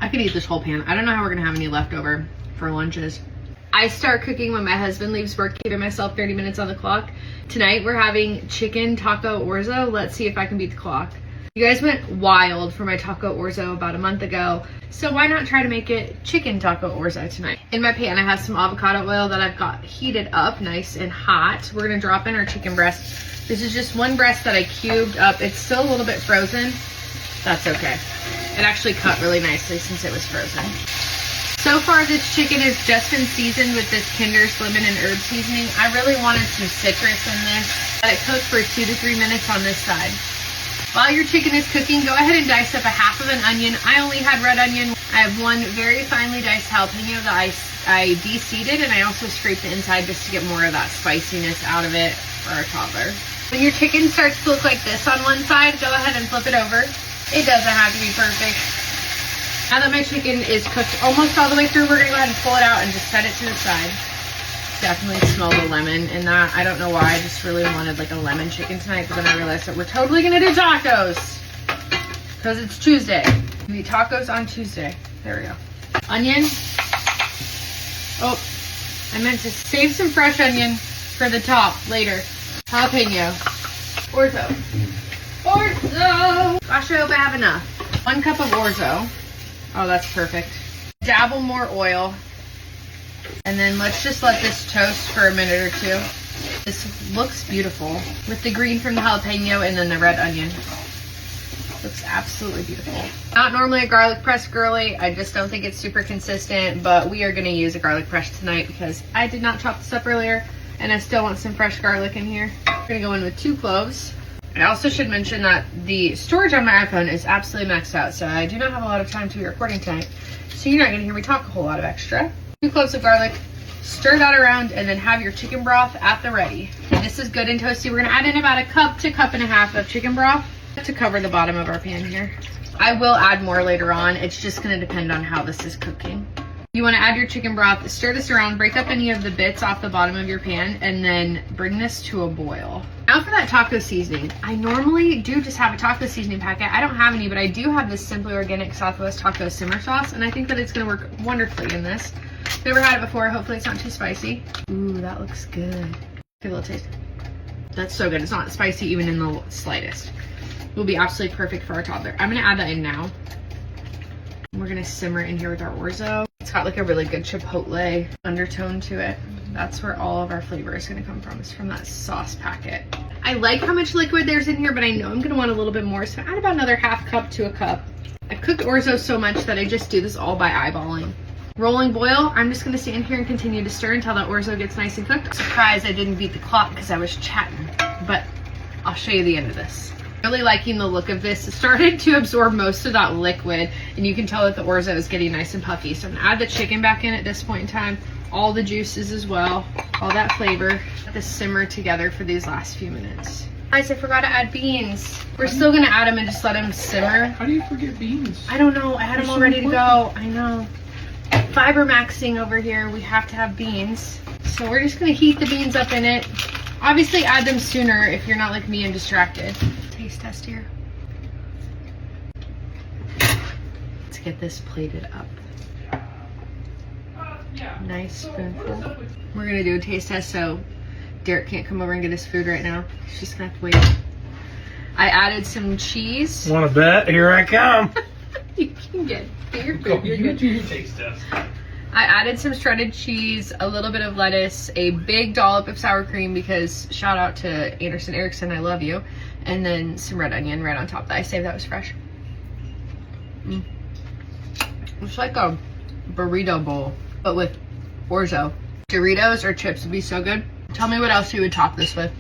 I could eat this whole pan. I don't know how we're gonna have any leftover for lunches. I start cooking when my husband leaves work, giving myself 30 minutes on the clock. Tonight we're having chicken taco orzo. Let's see if I can beat the clock. You guys went wild for my taco orzo about a month ago, so why not try to make it chicken taco orzo tonight? In my pan I have some avocado oil that I've got heated up nice and hot. We're gonna drop in our chicken breast. This is just one breast that I cubed up. It's still a little bit frozen. That's okay. It actually cut really nicely since it was frozen. So far this chicken has just been seasoned with this Kinder's lemon and herb seasoning. I really wanted some citrus in this. Let it cook for 2 to 3 minutes on this side. While your chicken is cooking, go ahead and dice up a half of an onion. I only had red onion. I have one very finely diced jalapeno that I de-seeded, and I also scraped the inside just to get more of that spiciness out of it for our toddler. When your chicken starts to look like this on one side, go ahead and flip it over. It doesn't have to be perfect. Now that my chicken is cooked almost all the way through, we're gonna go ahead and pull it out and just set it to the side. Definitely smell the lemon in that. I don't know why, I just really wanted like a lemon chicken tonight, but then I realized that we're totally gonna do tacos because it's Tuesday. We eat tacos on Tuesday. There we go. Onion. Oh, I meant to save some fresh onion for the top later. Jalapeno. Orzo. Orzo! Gosh, I hope I have enough. 1 cup of orzo. Oh, that's perfect. Dabble more oil. And then let's just let this toast for a minute or two. This looks beautiful with the green from the jalapeno and then the red onion. Looks absolutely beautiful. Not normally a garlic press girly. I just don't think it's super consistent, but we are gonna use a garlic press tonight because I did not chop this up earlier and I still want some fresh garlic in here. We're gonna go in with 2 cloves. I also should mention that the storage on my iPhone is absolutely maxed out, so I do not have a lot of time to be recording tonight. So you're not gonna hear me talk a whole lot of extra. 2 cloves of garlic, stir that around, and then have your chicken broth at the ready. And this is good and toasty. We're gonna add in about 1 cup to 1.5 cups of chicken broth to cover the bottom of our pan here. I will add more later on. It's just gonna depend on how this is cooking. You wanna add your chicken broth, stir this around, break up any of the bits off the bottom of your pan, and then bring this to a boil. Now for that taco seasoning. I normally do just have a taco seasoning packet. I don't have any, but I do have this Simply Organic Southwest Taco Simmer Sauce, and I think that it's gonna work wonderfully in this. Never had it before. Hopefully it's not too spicy. Ooh, that looks good. Give a little taste. That's so good. It's not spicy even in the slightest. It will be absolutely perfect for our toddler. I'm gonna add that in now. We're gonna simmer in here with our orzo. It's got like a really good chipotle undertone to it. That's where all of our flavor is gonna come from. It's from that sauce packet. I like how much liquid there's in here, but I know I'm gonna want a little bit more, so add about another 1/2 cup to 1 cup. I've cooked orzo so much that I just do this all by eyeballing. Rolling boil, I'm just gonna stand here and continue to stir until that orzo gets nice and cooked. Surprised I didn't beat the clock because I was chatting, but I'll show you the end of this. Really liking the look of this. It started to absorb most of that liquid, and you can tell that the orzo is getting nice and puffy. So I'm gonna add the chicken back in at this point in time, all the juices as well, all that flavor. Let this simmer together for these last few minutes. Guys, I forgot to add beans. We're still gonna add them and just let them simmer. How do you forget beans? I don't know, I had them all ready to go. I know. Fiber maxing over here, we have to have beans. So we're just gonna heat the beans up in it. Obviously add them sooner if you're not like me and distracted. Taste test here. Let's get this plated up. Nice spoonful. We're gonna do a taste test so Derek can't come over and get his food right now. He's just gonna have to wait. I added some cheese. Want to bet? Here I come. You can get your food. You're good. Do your taste test. I added some shredded cheese, a little bit of lettuce, a big dollop of sour cream because shout out to Anderson Erickson, I love you, and then some red onion right on top of that. I saved that was fresh. It's like a burrito bowl, but with orzo. Doritos or chips would be so good. Tell me what else you would top this with.